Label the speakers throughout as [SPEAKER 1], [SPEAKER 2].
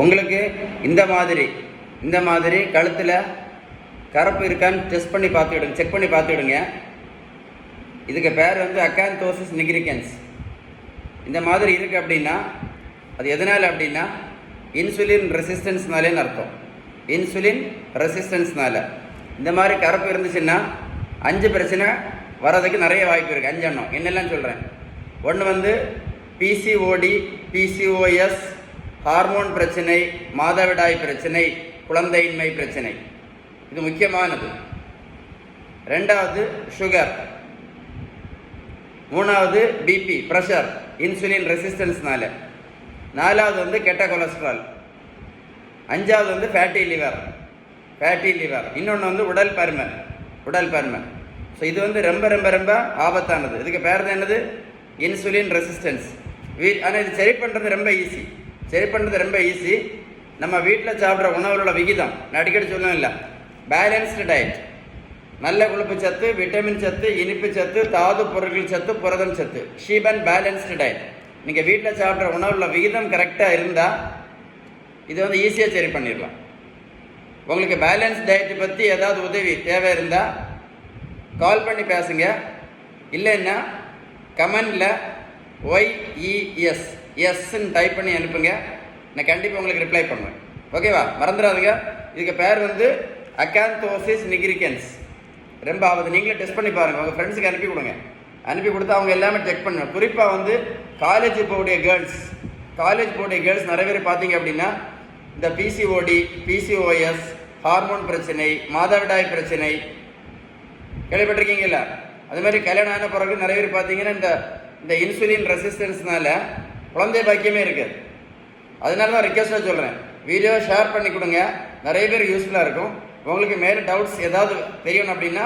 [SPEAKER 1] உங்களுக்கு இந்த மாதிரி கழுத்தில் கருப்பு இருக்கான்னு டெஸ்ட் பண்ணி பார்த்துக்கிடுங்க, செக் பண்ணி பார்த்துக்கிடுங்க. இதுக்கு பேர் வந்து அக்காந்தோசிஸ் நிக்ரிகன்ஸ். இந்த மாதிரி இருக்குது அப்படின்னா அது எதனால் அப்படின்னா இன்சுலின் ரெசிஸ்டன்ஸ்னாலேன்னு அர்த்தம். இன்சுலின் ரெசிஸ்டன்ஸ்னால இந்த மாதிரி கருப்பு இருந்துச்சுன்னா 5 பிரச்சனை வர்றதுக்கு நிறைய வாய்ப்பு இருக்குது. 5 எண்ணம் என்னெல்லாம் சொல்கிறேன். ஒன்று வந்து பிசிஓடி, பிசிஓஎஸ், ஹார்மோன் பிரச்சனை, மாதவிடாய் பிரச்சனை, குழந்தையின்மை பிரச்சனை. இது முக்கியமானது. 2வது சுகர். 3வது பிபி, ப்ரெஷர், இன்சுலின் ரெசிஸ்டன்ஸ்னால. 4வது வந்து கெட்ட கொலஸ்ட்ரால். 5வது வந்து ஃபேட்டி லிவர். இன்னொன்று வந்து உடல் பருமன். ஸோ இது வந்து ரொம்ப ரொம்ப ரொம்ப ஆபத்தானது. இதுக்கு பேர் தான் என்னது? Insulin resistance. ஆனால் இது சரி பண்ணுறது ரொம்ப ஈஸி. நம்ம வீட்டில் சாப்பிட்ற உணவுகளோட விகிதம் நான் அடிக்கடி சொல்லவும் இல்லை. பேலன்ஸ்டு டயட், நல்ல கொழுப்பு சத்து, விட்டமின் சத்து, இனிப்பு சத்து, தாது பொருட்கள் சத்து, புரதம் சத்து, ஷீபன் பேலன்ஸ்டு டயட். நீங்கள் வீட்டில் சாப்பிட்ற உணவுல விகிதம் கரெக்டாக இருந்தால் இது வந்து ஈஸியாக சரி பண்ணிடலாம். உங்களுக்கு பேலன்ஸ் டயட்டை பற்றி ஏதாவது உதவி தேவை இருந்தால் கால் பண்ணி பேசுங்க. இல்லைன்னா கமெண்டில் YESன்னு டைப் பண்ணி அனுப்புங்க. நான் கண்டிப்பாக உங்களுக்கு ரிப்ளை பண்ணுவேன். ஓகேவா? மறந்துடாதுங்க. இதுக்கு பேர் வந்து அக்காந்தோசிஸ் நிக்ரிகன்ஸ். ரொம்ப ஆகுது. நீங்களே டெஸ்ட் பண்ணி பாருங்கள். உங்கள் ஃப்ரெண்ட்ஸுக்கு அனுப்பி கொடுங்க. அனுப்பி கொடுத்தா அவங்க எல்லாமே செக் பண்ணுவேன். குறிப்பாக வந்து காலேஜ் போகக்கூடிய கேர்ள்ஸ் நிறைய பேர் பார்த்தீங்க அப்படின்னா இந்த பிசிஓடி, பிசிஓஎஸ், ஹார்மோன் பிரச்சனை, மாதவிடாய் பிரச்சனை கேள்விப்பட்டிருக்கீங்களா? அது மாதிரி கல்யாணம் ஆன பிறகு நிறைய பேர் பார்த்தீங்கன்னா இந்த இன்சுலின் ரெசிஸ்டன்ஸ்னால குழந்தை பாக்கியமே இருக்குது. அதனால தான் ரிக்வெஸ்ட்டாக சொல்கிறேன், வீடியோ ஷேர் பண்ணி கொடுங்க. நிறைய பேர் யூஸ்ஃபுல்லாக இருக்கும். உங்களுக்கு மேலே டவுட்ஸ் ஏதாவது தெரியணும் அப்படின்னா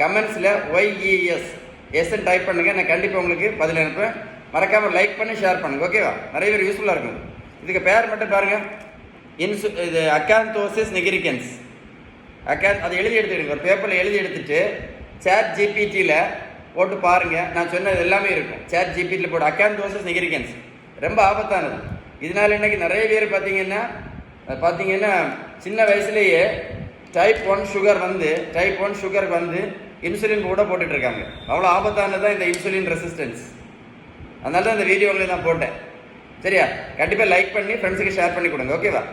[SPEAKER 1] கமெண்ட்ஸில் YESன்னு டைப் பண்ணுங்கள். நான் கண்டிப்பாக உங்களுக்கு பதில் அனுப்பேன். மறக்காமல் லைக் பண்ணி ஷேர் பண்ணுங்கள். ஓகேவா? நிறைய பேர் யூஸ்ஃபுல்லாக இருக்கும். இதுக்கு பேர் மட்டும் பாருங்கள், இது அக்காந்தோசிஸ் நிக்ரிகன்ஸ். அது எழுதி எடுத்துக்கிடுங்க. ஒரு பேப்பரில் எழுதி எடுத்துகிட்டு சாட் ஜிபிடியில் போட்டு பாருங்கள். நான் சொன்னது எல்லாமே இருக்கும். சாட் ஜிபிடியில் போட்டு அக்காந்தோசிஸ் நிக்ரிகன்ஸ் ரொம்ப ஆபத்தானது. இதனால் இன்றைக்கி நிறைய பேர் பார்த்தீங்கன்னா சின்ன வயசுலேயே டைப் 1 சுகருக்கு வந்து இன்சுலின் கூட போட்டுட்ருக்காங்க. அவ்வளோ ஆபத்தானது தான் இந்த இன்சுலின் ரெசிஸ்டன்ஸ். அதனால தான் இந்த வீடியோ உங்களுக்கு நான் போட்டேன். சரியா? கண்டிப்பாக லைக் பண்ணி ஃப்ரெண்ட்ஸுக்கு ஷேர் பண்ணி கொடுங்க. ஓகேவா?